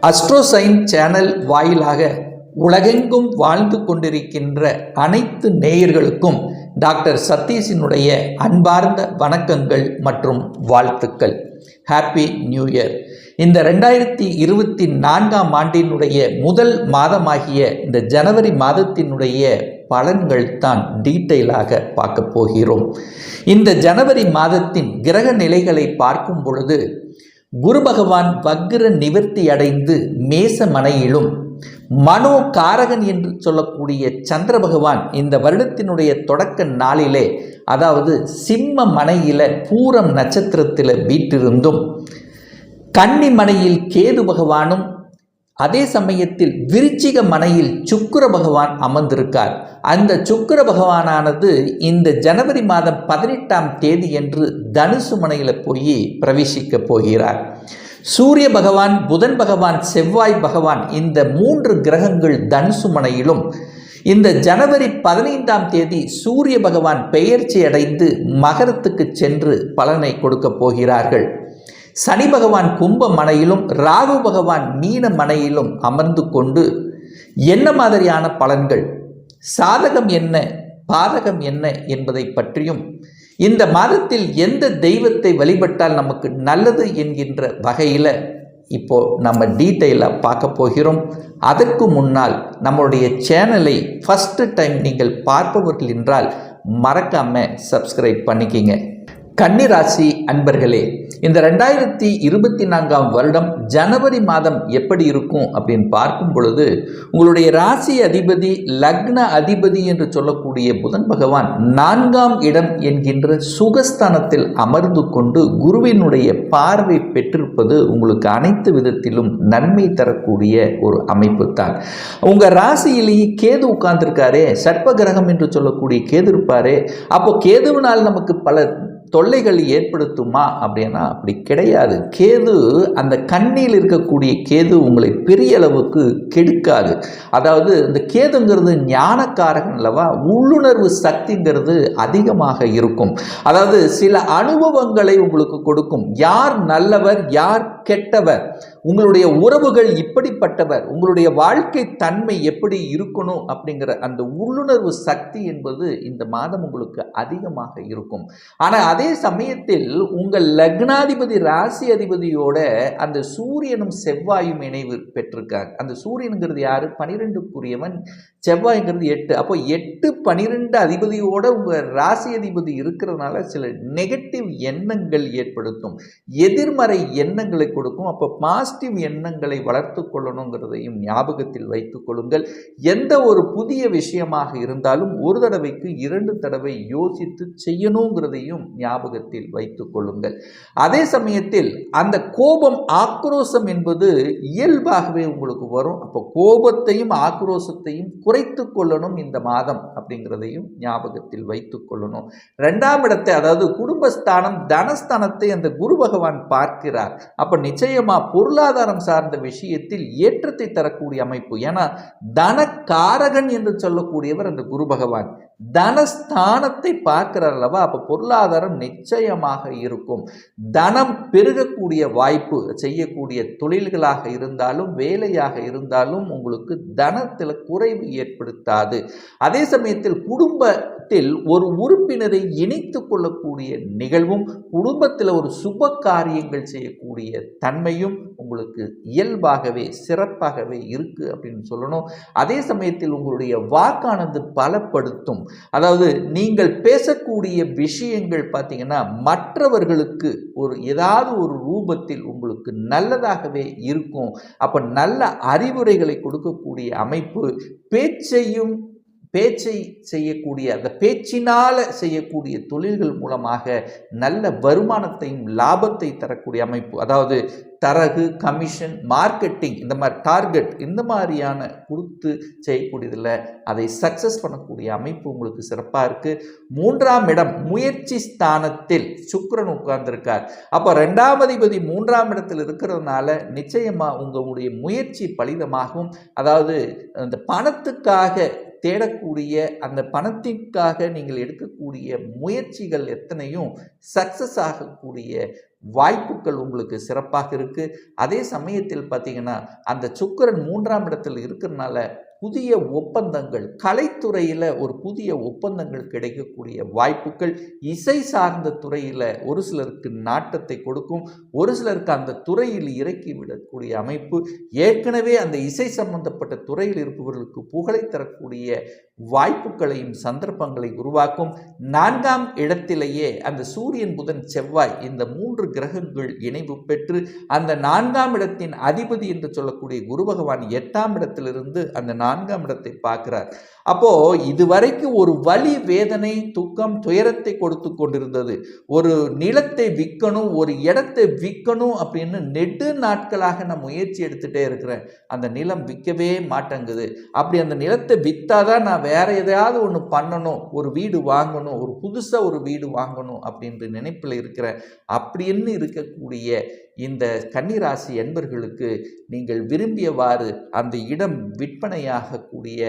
அஸ்ட்ரோசைன் channel வாயிலாக உலகெங்கும் வாழ்ந்து கொண்டிருக்கின்ற அனைத்து நேயர்களுக்கும் டாக்டர் சதீஷினுடைய அன்பார்ந்த வணக்கங்கள் மற்றும் வாழ்த்துக்கள். Happy new year. இந்த 2024ஆம் ஆண்டினுடைய முதல் மாதமாகிய இந்த ஜனவரி மாதத்தினுடைய பலன்கள் தான் டீட்டெயிலாக பார்க்க போகிறோம். இந்த ஜனவரி மாதத்தின் கிரக நிலைகளை பார்க்கும் பொழுது குரு பகவான் வக்ர நிவர்த்தி அடைந்து மேச மனையிலும், மனோ காரகன் என்று சொல்லக்கூடிய சந்திர பகவான் இந்த வருடத்தினுடைய தொடக்க நாளிலே, அதாவது சிம்ம மனையில பூரம் நட்சத்திரத்தில் வீற்றிருந்தும், கன்னி மனையில் கேது பகவானும், அதே சமயத்தில் விருச்சிக மனையில் சுக்கிர பகவான் அமர்ந்திருக்கார். அந்த சுக்கிர பகவானானது இந்த ஜனவரி மாதம் 18ஆம் தேதி என்று தனுசு மனையில் போய் பிரவேசிக்க போகிறார். சூரிய பகவான், புதன் பகவான், செவ்வாய் பகவான் இந்த 3 கிரகங்கள் தனுசு மனையிலும், இந்த ஜனவரி 15ஆம் தேதி சூரிய பகவான் பெயர்ச்சி அடைந்து மகரத்துக்கு சென்று பலனை கொடுக்க போகிறார்கள். சனி பகவான் கும்ப மனையிலும், ராகு பகவான் மீன மனையிலும் அமர்ந்து கொண்டு என்ன மாதிரியான பலன்கள், சாதகம் என்ன, பாதகம் என்ன என்பதை பற்றியும், இந்த மாதத்தில் எந்த தெய்வத்தை வழிபட்டால் நமக்கு நல்லது என்கின்ற வகையில் இப்போ நம்ம டீட்டெயிலாக பார்க்க போகிறோம். அதற்கு முன்னால் நம்மளுடைய சேனலை ஃபஸ்ட்டு டைம் நீங்கள் பார்ப்பவர்கள் என்றால் மறக்காமல் சப்ஸ்கிரைப் பண்ணிக்கிங்க. கன்னிராசி அன்பர்களே, இந்த 2024ஆம் வருடம் ஜனவரி மாதம் எப்படி இருக்கும் அப்படின்னு பார்க்கும் பொழுது, உங்களுடைய ராசி அதிபதி, லக்ன அதிபதி என்று சொல்லக்கூடிய புதன் பகவான் 4ஆம் இடம் என்கின்ற சுகஸ்தானத்தில் அமர்ந்து கொண்டு குருவினுடைய பார்வை பெற்றிருப்பது உங்களுக்கு அனைத்து விதத்திலும் நன்மை தரக்கூடிய ஒரு அமைப்பு தான். உங்கள் ராசியிலேயே கேது உட்கார்ந்துருக்காரே, சர்ப்ப கிரகம் என்று சொல்லக்கூடிய கேது இருப்பாரே, அப்போ கேதுவினால் நமக்கு பல தொல்லைகள் ஏற்படுத்துமா அப்படின்னா அப்படி கிடையாது. கேது, அந்த கண்ணியில் இருக்கக்கூடிய கேது உங்களை பெரிய அளவுக்கு கெடுக்காது. அதாவது இந்த கேதுங்கிறது ஞானக்காரகன் அல்லவா, உள்ளுணர்வு சக்திங்கிறது அதிகமாக இருக்கும். அதாவது சில அனுபவங்களை உங்களுக்கு கொடுக்கும். யார் நல்லவர், யார் கெட்டவர், உங்களுடைய உறவுகள் இப்படிப்பட்டவர், உங்களுடைய வாழ்க்கை தன்மை எப்படி இருக்கணும் அப்படிங்கிற அந்த உள்ளுணர்வு சக்தி என்பது இந்த மாதம் உங்களுக்கு அதிகமாக இருக்கும். ஆனால் அதே சமயத்தில் உங்கள் லக்னாதிபதி ராசி அதிபதியோட அந்த சூரியனும் செவ்வாயும் இணைவு பெற்றிருக்காங்க. அந்த சூரியனுங்கிறது யாரு? 12க்குரியவன், செவ்வாய்ங்கிறது 8. அப்போ 8, 12 அதிபதியோட உங்கள் ராசி அதிபதி இருக்கிறதுனால சில நெகட்டிவ் எண்ணங்கள் ஏற்படுத்தும், எதிர்மறை எண்ணங்களை கொடுக்கும். அப்போ பாசிட்டிவ் எண்ணங்களை வளர்த்து கொள்ளணுங்கிறதையும் ஞாபகத்தில் வைத்துக் கொள்ளுங்கள். எந்த ஒரு புதிய விஷயமாக இருந்தாலும் ஒரு தடவைக்கு 2 தடவை யோசித்து செய்யணுங்கிறதையும் ஞாபகத்தில் வைத்துக் கொள்ளுங்கள். அதே சமயத்தில் அந்த கோபம், ஆக்ரோஷம் என்பது இயல்பாகவே உங்களுக்கு வரும். அப்போ கோபத்தையும் ஆக்ரோஷத்தையும் குறைத்து கொள்ளணும் இந்த மாதம் அப்படிங்கிறதையும் ஞாபகத்தில் வைத்துக் கொள்ளணும். 2ஆம் இடத்தை, அதாவது குடும்பஸ்தானம், தனஸ்தானத்தை அந்த குரு பகவான் பார்க்கிறார். அப்ப நிச்சயமா பொருளாதாரம் சார்ந்த விஷயத்தில் ஏற்றத்தை தரக்கூடிய அமைப்பு. ஏன்னா தனக்காரகன் என்று சொல்லக்கூடியவர் அந்த குரு பகவான் தனஸ்தானத்தை பார்க்கிறார் அல்லவா, அப்ப பொருளாதாரம் நிச்சயமாக இருக்கும். தனம் பெருகக்கூடிய வாய்ப்பு, செய்யக்கூடிய தொழில்களாக இருந்தாலும் வேலையாக இருந்தாலும் உங்களுக்கு தனத்தில் குறைவு ஏற்படுத்தாது. அதே சமயத்தில் குடும்பத்தில் ஒரு உறுப்பினரை இணைத்து கொள்ளக்கூடிய நிகழ்வும், குடும்பத்தில் ஒரு சுப காரியங்கள் செய்யக்கூடிய தன்மையும் உங்களுக்கு இயல்பாகவே சிறப்பாகவே இருக்கு அப்படின்னு சொல்லணும். அதே சமயத்தில் உங்களுடைய வாக்கானது பலப்படுத்தும். அதாவது நீங்கள் பேசக்கூடிய விஷயங்கள் பார்த்தீங்கன்னா மற்றவர்களுக்கு ஏதாவது ஒரு ரூபத்தில் உங்களுக்கு நல்லதாகவே இருக்கும். அப்ப நல்ல அறிவுரைகளை கொடுக்கக்கூடிய அமைப்பு, பேச்சை செய்யக்கூடிய, அந்த பேச்சினால செய்யக்கூடிய தொழில்கள் மூலமாக நல்ல வருமானத்தையும் லாபத்தை தரக்கூடிய அமைப்பு. அதாவது தரகு, கமிஷன், மார்க்கெட்டிங், இந்த மாதிரி டார்கெட், இந்த மாதிரியான கொடுத்து செய்யக்கூடியதில் அதை சக்சஸ் பண்ணக்கூடிய அமைப்பு உங்களுக்கு சிறப்பாக இருக்குது. 3ஆம் இடம் முயற்சி ஸ்தானத்தில் சுக்கிரன் உட்கார்ந்துருக்கார். அப்போ 2ஆம் அதிபதி 3ஆம் இடத்தில் இருக்கிறதுனால நிச்சயமாக உங்களுடைய முயற்சி பலிதமாகும். அதாவது அந்த பணத்துக்காக தேடக்கூடிய, அந்த பணத்திற்காக நீங்கள் எடுக்கக்கூடிய முயற்சிகள் எத்தனையும் சக்சஸ் ஆகக்கூடிய வாய்ப்புகள் உங்களுக்கு சிறப்பாக இருக்குது. அதே சமயத்தில் பார்த்தீங்கன்னா அந்த சுக்கிரன் 3ஆம் இடத்தில் இருக்கிறதுனால புதிய ஒப்பந்தங்கள், கலைத்துறையில் ஒரு புதிய ஒப்பந்தங்கள் கிடைக்கக்கூடிய வாய்ப்புகள், இசை சார்ந்த துறையில் ஒரு சிலருக்கு நாட்டத்தை கொடுக்கும், ஒரு சிலருக்கு அந்த துறையில் இறக்கி விடக்கூடிய அமைப்பு, ஏற்கனவே அந்த இசை சம்பந்தப்பட்ட துறையில் இருப்பவர்களுக்கு புகழை தரக்கூடிய வாய்ப்புகளையும் சந்தர்ப்பங்களை உருவாக்கும். 4ஆம் இடத்திலேயே அந்த சூரியன், புதன், செவ்வாய் இந்த 3 கிரகங்கள் இணைவு பெற்று அந்த 4ஆம் இடத்தின் அதிபதி என்று சொல்லக்கூடிய குரு பகவான் 8ஆம் இடத்திலிருந்து அந்த 4ஆம் இடத்தை பார்க்கிறார். அப்போ இதுவரைக்கும் ஒரு வலி, வேதனை, துக்கம், துயரத்தை கொடுத்து கொண்டிருந்தது. ஒரு நிலத்தை விற்கணும், ஒரு இடத்தை விற்கணும் அப்படின்னு நெடு நாட்களாக நான் முயற்சி எடுத்துட்டே இருக்கிறேன். அந்த நிலம் விற்கவே மாட்டேங்குது. அப்படி அந்த நிலத்தை விற்றாதான் நான் வேற எதையாவது ஒன்று பண்ணணும், ஒரு வீடு வாங்கணும், ஒரு புதுசாக ஒரு வீடு வாங்கணும் அப்படின்ற நினைப்பில் இருக்கிறேன். அப்படின்னு இருக்கக்கூடிய இந்த கன்னிராசி என்பர்களுக்கு நீங்கள் விரும்பியவாறு அந்த இடம் விற்பனையாகக்கூடிய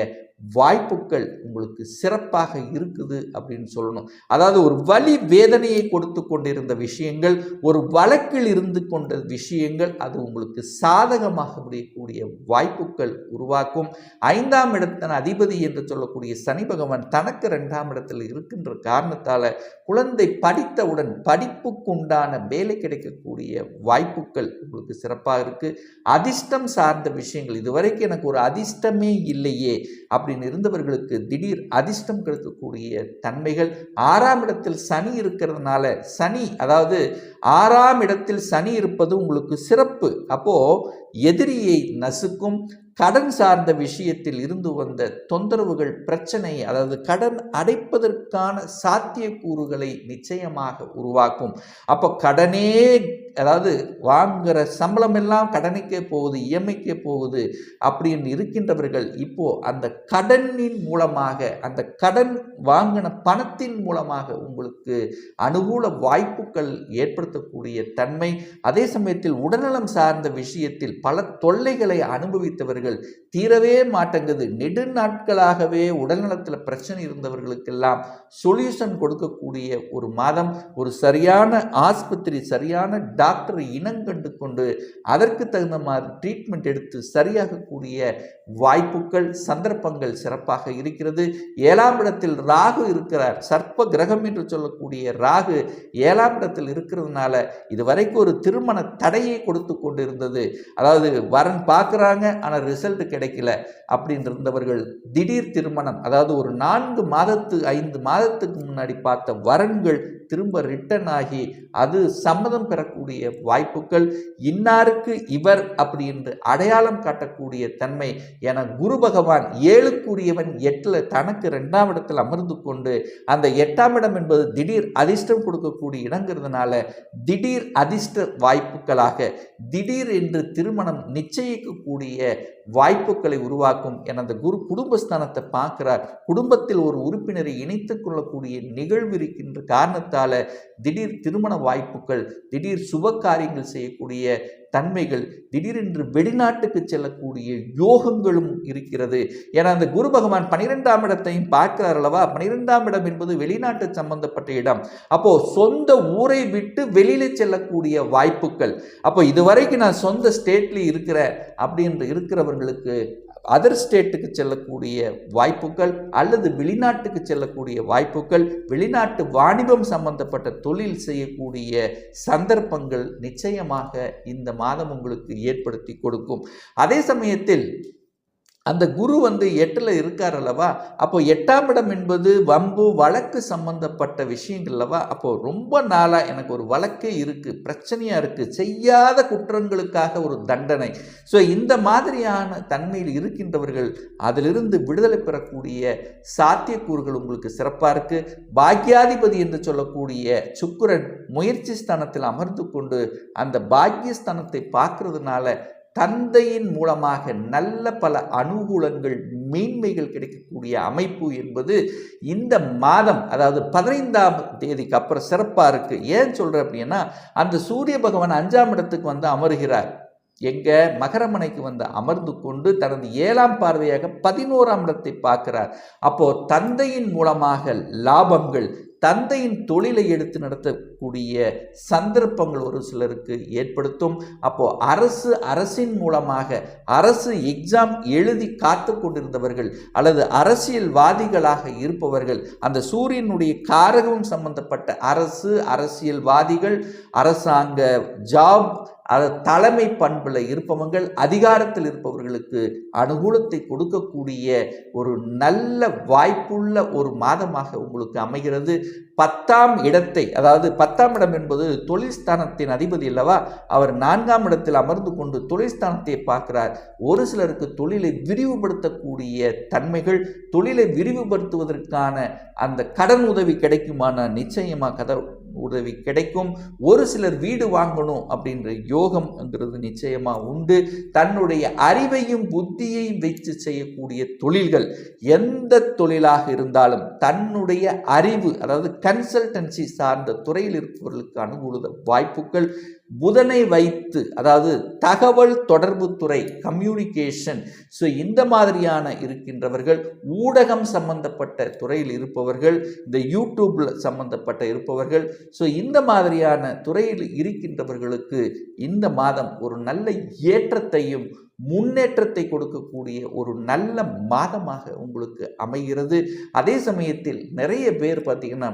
வாய்ப்புகள் உங்களுக்கு சிறப்பாக இருக்குது அப்படின்னு சொல்லணும். அதாவது ஒரு வலி, வேதனையை கொடுத்து கொண்டிருந்த விஷயங்கள், ஒரு வழக்கில் இருந்து கொண்ட விஷயங்கள், அது உங்களுக்கு சாதகமாக முடியக்கூடிய வாய்ப்புகள் உருவாக்கும். 5ஆம் இடத்தின் அதிபதி என்று சொல்லக்கூடிய சனி பகவான் தனக்கு 2ஆம் இடத்தில் இருக்கின்ற காரணத்தால் குழந்தை படித்தவுடன் படிப்புக்குண்டான வேலை கிடைக்கக்கூடிய வாய்ப்புகள் உங்களுக்கு சிறப்பாக இருக்குது. அதிர்ஷ்டம் சார்ந்த விஷயங்கள், இதுவரைக்கும் எனக்கு ஒரு அதிர்ஷ்டமே இல்லையே அப்படின்னு இருந்தவர்களுக்கு திடீர் அதிர்ஷ்டம் கிடைக்கக்கூடிய தன்மைகள். 6ஆம் இடத்தில் சனி இருக்கிறதுனால, சனி அதாவது 6ஆம் இடத்தில் சனி இருப்பது உங்களுக்கு சிறப்பு. அப்போ எதிரியை நசுக்கும். கடன் சார்ந்த விஷயத்தில் இருந்து வந்த தொந்தரவுகள், பிரச்சனை, அதாவது கடன் அடைப்பதற்கான சாத்தியக்கூறுகளை நிச்சயமாக உருவாக்கும். அப்போ கடனே, அதாவது வாங்குகிற சம்பளம் எல்லாம் கடனுக்கே போகுது, இஎம்ஐக்கே போகுது அப்படின்னு இருக்கின்றவர்கள் இப்போ அந்த கடனின் மூலமாக, அந்த கடன் வாங்கின பணத்தின் மூலமாக உங்களுக்கு அனுகூல வாய்ப்புகள் ஏற்படுத்தக்கூடிய தன்மை. அதே சமயத்தில் உடல்நலம் சார்ந்த விஷயத்தில் பல தொல்லைகளை அனுபவித்தவர்கள் தீரவே மாட்டேங்குது. நெடு நாட்களாகவே உடல்நலத்தில் பிரச்சனை இருந்தவர்களுக்கெல்லாம் சொல்யூஷன் கொடுக்கக்கூடிய ஒரு மாதம். ஒரு சரியான ஆஸ்பத்திரி, சரியான டாக்டர் இனங்கண்டு கொண்டு அதற்கு தகுந்த மாதிரி ட்ரீட்மெண்ட் எடுத்து சரியாகக்கூடிய வாய்ப்புகள், சந்தர்ப்பங்கள் சிறப்பாக இருக்கிறது. 7ஆம் இடத்தில் ராகு இருக்கிறார். சர்ப்ப கிரகம் என்று சொல்லக்கூடிய ராகு 7ஆம் இடத்தில் இருக்கிறதுனால இதுவரைக்கும் ஒரு திருமண தடையை கொடுத்து கொண்டிருந்தது. அதாவது வரன் பார்க்குறாங்க, ஆனால் ரிசல்ட் கிடைக்கல அப்படின்னு இருந்தவர்கள் திடீர் திருமணம், அதாவது ஒரு 4 மாதத்து 5 மாதத்துக்கு முன்னாடி பார்த்த வரன்கள் திரும்ப ரிட்டர்ன் ஆகி அது சம்மதம் பெறக்கூடிய வாய்ப்புகள். இன்னாருக்கு இவர் அப்படி என்று அடையாளம் காட்டக்கூடிய தன்மை. என குரு பகவான் 7க்குரியவன் 8ல் தனக்கு 2ஆம் இடத்தில் அமர்ந்து கொண்டு, அந்த 8ஆம் இடம் என்பது திடீர் அதிர்ஷ்டம் கொடுக்கக்கூடிய இடங்கிறதுனால திடீர் அதிர்ஷ்ட வாய்ப்புகளாக திடீர் என்று திருமணம் நிச்சயிக்கக்கூடிய வாய்ப்புகளை உருவாக்கும். என அந்த குரு குடும்பஸ்தானத்தை பார்க்கிறார். குடும்பத்தில் ஒரு உறுப்பினரை இணைத்துக் கொள்ளக்கூடிய நிகழ்வு இருக்கின்ற காரணத்தால் திடீர் திருமண வாய்ப்புகள், திடீர் சுப காரியங்கள் செய்யக்கூடிய தன்மைகள், திடீரென்று வெளிநாட்டுக்கு செல்லக்கூடிய யோகங்களும் இருக்கிறது. ஏன்னா அந்த குரு பகவான் 12ஆம் இடத்தையும் பார்க்கிறார் அல்லவா. 12ஆம் இடம் என்பது வெளிநாட்டு சம்பந்தப்பட்ட இடம். அப்போ சொந்த ஊரை விட்டு வெளியில செல்லக்கூடிய வாய்ப்புகள். அப்போ இதுவரைக்கும் நான் சொந்த ஸ்டேட்ல இருக்கிறேன் அப்படின்னு இருக்கிறவர்களுக்கு அதர் ஸ்டேட்டுக்கு செல்லக்கூடிய வாய்ப்புகள், அல்லது வெளிநாட்டுக்கு செல்லக்கூடிய வாய்ப்புகள், வெளிநாட்டு வாணிபம் சம்பந்தப்பட்ட தொழில் செய்யக்கூடிய சந்தர்ப்பங்கள் நிச்சயமாக இந்த மாதம் உங்களுக்கு ஏற்படுத்தி கொடுக்கும். அதே சமயத்தில் அந்த குரு 8ல் இருக்கார் அல்லவா. அப்போ 8ஆம் இடம் என்பது வம்பு, வழக்கு சம்பந்தப்பட்ட விஷயங்கள் அல்லவா. அப்போ ரொம்ப நாளாக எனக்கு ஒரு வழக்கே இருக்குது, பிரச்சனையாக இருக்குது, செய்யாத குற்றங்களுக்காக ஒரு தண்டனை. ஸோ இந்த மாதிரியான தன்மையில் இருக்கின்றவர்கள் அதிலிருந்து விடுதலை பெறக்கூடிய சாத்தியக்கூறுகள் உங்களுக்கு சிறப்பாக இருக்குது. பாக்யாதிபதி என்று சொல்லக்கூடிய சுக்கிரன் முயற்சி ஸ்தானத்தில் அமர்ந்து கொண்டு அந்த பாக்யஸ்தானத்தை பார்க்கறதுனால தந்தையின் மூலமாக நல்ல பல அனுகூலங்கள், மேன்மைகள் கிடைக்கக்கூடிய அமைப்பு என்பது இந்த மாதம், அதாவது 15ஆம் தேதிக்கு அப்புறம் சிறப்பாக இருக்குது. ஏன் சொல்கிறேன் அப்படின்னா, அந்த சூரிய பகவான் 5ஆம் இடத்துக்கு அமருகிறார். எங்க மகரமனைக்கு அமர்ந்து கொண்டு தனது 7ஆம் பார்வையாக 11ஆம் இடத்தை பார்க்கிறார். அப்போ தந்தையின் மூலமாக லாபங்கள், தந்தையின் தொழிலை எடுத்து நடத்தக்கூடிய சந்தர்ப்பங்கள் ஒரு சிலருக்கு ஏற்படுத்தும். அப்போ அரசின் மூலமாக அரசு எக்ஸாம் எழுதி காத்து கொண்டிருந்தவர்கள் அல்லது அரசியல்வாதிகளாக இருப்பவர்கள், அந்த சூரியனுடைய காரகம் சம்பந்தப்பட்ட அரசியல்வாதிகள், அரசாங்க ஜாப் தலைமை பண்புல இருப்பவர்கள், அதிகாரத்தில் இருப்பவர்களுக்கு அனுகூலத்தை கொடுக்கக்கூடிய ஒரு நல்ல வாய்ப்புள்ள ஒரு மாதமாக உங்களுக்கு அமைகிறது. 10ஆம் இடத்தை, அதாவது 10ஆம் இடம் என்பது தொழில் ஸ்தானத்தின் அதிபதி அல்லவா, அவர் 4ஆம் இடத்தில் அமர்ந்து கொண்டு தொழில் ஸ்தானத்தை பார்க்கிறார். ஒரு சிலருக்கு தொழிலை விரிவுபடுத்தக்கூடிய தன்மைகள், தொழிலை விரிவுபடுத்துவதற்கான அந்த கடன் உதவி கிடைக்குமான நிச்சயமாக உதவி கிடைக்கும். ஒரு சிலர் வீடு வாங்கணும் அப்படின்ற யோகம்ங்கிறது நிச்சயமா உண்டு. தன்னுடைய அறிவையும் புத்தியையும் வைத்து செய்யக்கூடிய தொழில்கள், எந்த தொழிலாக இருந்தாலும் தன்னுடைய அறிவு, அதாவது கன்சல்டன்சி சார்ந்த துறையில் இருப்பவர்களுக்கு அனுகூல வாய்ப்புகள். புதனை வைத்து, அதாவது தகவல் தொடர்பு துறை, கம்யூனிகேஷன், ஸோ இந்த மாதிரியான இருக்கின்றவர்கள், ஊடகம் சம்பந்தப்பட்ட துறையில் இருப்பவர்கள், இந்த யூடியூப்ல சம்பந்தப்பட்ட இருப்பவர்கள், ஸோ இந்த மாதிரியான துறையில் இருக்கின்றவர்களுக்கு இந்த மாதம் ஒரு நல்ல ஏற்றத்தையும் முன்னேற்றத்தை கொடுக்கக்கூடிய ஒரு நல்ல மாதமாக உங்களுக்கு அமைகிறது. அதே சமயத்தில் நிறைய பேர் பார்த்தீங்கன்னா,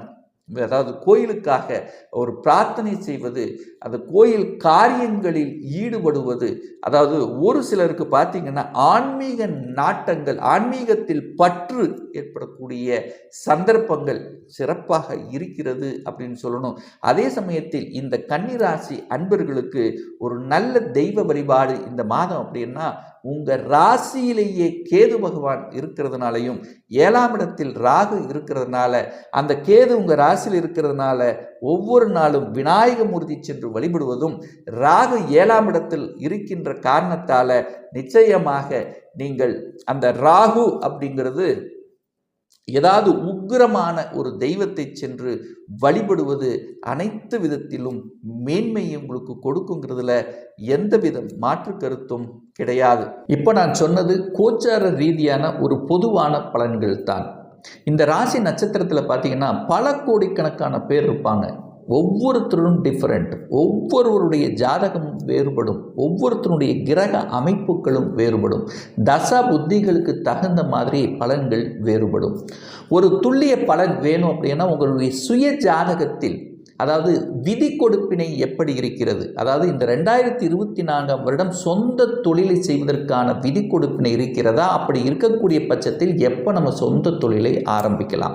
அதாவது கோயிலுக்காக ஒரு பிரார்த்தனை செய்வது, அந்த கோயில் காரியங்களில் ஈடுபடுவது, அதாவது ஒரு சிலருக்கு பார்த்தீங்கன்னா ஆன்மீக நாட்டங்கள், ஆன்மீகத்தில் பற்று ஏற்படக்கூடிய சந்தர்ப்பங்கள் சிறப்பாக இருக்கிறது அப்படின்னு சொல்லணும். அதே சமயத்தில் இந்த கன்னிராசி அன்பர்களுக்கு ஒரு நல்ல தெய்வ வழிபாடு இந்த மாதம் அப்படின்னா, உங்க ராசியிலேயே கேது பகவான் இருக்கிறதுனாலையும் 7ஆம் இடத்தில் ராகு இருக்கிறதுனால, அந்த கேது உங்க ராசியில் இருக்கிறதுனால ஒவ்வொரு நாளும் விநாயகமூர்த்தி சென்று வழிபடுவதும், ராகு 7ஆம் இடத்தில் இருக்கின்ற காரணத்தால நிச்சயமாக நீங்கள் அந்த ராகு அப்படிங்கிறது ஏதாவது உக்கிரமான ஒரு தெய்வத்தை சென்று வழிபடுவது அனைத்து விதத்திலும் மேன்மையை உங்களுக்கு கொடுக்குங்கிறதுல எந்தவித மாற்று கருத்தும் கிடையாது. இப்போ நான் சொன்னது கோச்சார ரீதியான ஒரு பொதுவான பலன்கள் தான். இந்த ராசி நட்சத்திரத்தில் பார்த்தீங்கன்னா பல கோடிக்கணக்கான பேர் இருப்பாங்க. ஒவ்வொருத்தரும் டிஃப்ரெண்ட், ஒவ்வொருவருடைய ஜாதகமும் வேறுபடும், ஒவ்வொருத்தருடைய கிரக அமைப்புகளும் வேறுபடும், தசா புத்திகளுக்கு தகுந்த மாதிரி பலன்கள் வேறுபடும். ஒரு துல்லிய பலன் வேணும் அப்படின்னா உங்களுடைய சுய ஜாதகத்தில், அதாவது விதி கொடுப்பினை எப்படி இருக்கிறது, அதாவது இந்த 2024ஆம் வருடம் சொந்த தொழிலை செய்வதற்கான விதி கொடுப்பினை இருக்கிறதா, அப்படி இருக்கக்கூடிய பட்சத்தில் எப்போ நம்ம சொந்த தொழிலை ஆரம்பிக்கலாம்,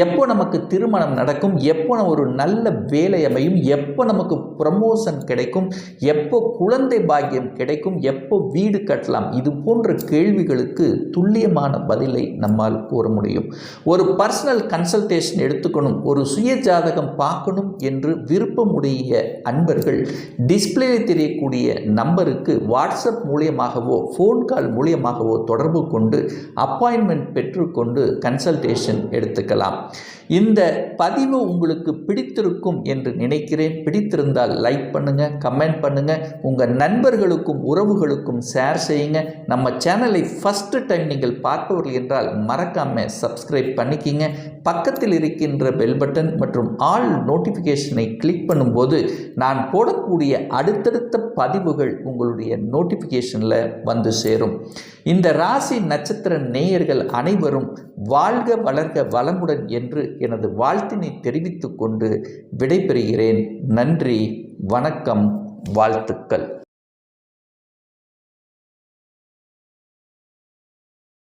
எப்போ நமக்கு திருமணம் நடக்கும், எப்போ நம்ம ஒரு நல்ல வேலை அமையும், எப்போ நமக்கு ப்ரமோஷன் கிடைக்கும், எப்போ குழந்தை பாக்கியம் கிடைக்கும், எப்போ வீடு கட்டலாம், இது போன்ற கேள்விகளுக்கு துல்லியமான பதிலை நம்மால் கூற முடியும். ஒரு பர்சனல் கன்சல்டேஷன் எடுத்துக்கணும், ஒரு சுய ஜாதகம் பார்க்கணும் என்று விருப்பமுடைய அன்பர்கள் டிஸ்பிளேயில் தெரியக்கூடிய நம்பருக்கு வாட்ஸ்அப் மூலியமாகவோ ஃபோன் கால் மூலியமாகவோ தொடர்பு கொண்டு அப்பாயின்மெண்ட் பெற்றுக்கொண்டு கன்சல்டேஷன் எடுத்துக்கலாம். இந்த பதிவு உங்களுக்கு பிடித்திருக்கும் என்று நினைக்கிறேன். பிடித்திருந்தால் லைக் பண்ணுங்க, கமெண்ட் பண்ணுங்க, உங்கள் நண்பர்களுக்கும் உறவுகளுக்கும் ஷேர் செய்யுங்க. நம்ம சேனலை ஃபர்ஸ்ட் டைம் நீங்கள் பார்ப்பவர்கள் என்றால் மறக்காம சப்ஸ்கிரைப் பண்ணிக்கிங்க. பக்கத்தில் இருக்கின்ற பெல் பட்டன் மற்றும் ஆல் நோட்டிஃபிகேஷனை கிளிக் பண்ணும்போது நான் போடக்கூடிய அடுத்தடுத்த பதிவுகள் உங்களுடைய நோட்டிஃபிகேஷனில் வந்து சேரும். இந்த ராசி நட்சத்திர நேயர்கள் அனைவரும் வாழ்க வளர்க வளமுடன் என்று எனது வாழ்த்தினை தெரிவித்துக் கொண்டு விடைபெறுகிறேன். நன்றி, வணக்கம், வாழ்த்துக்கள்.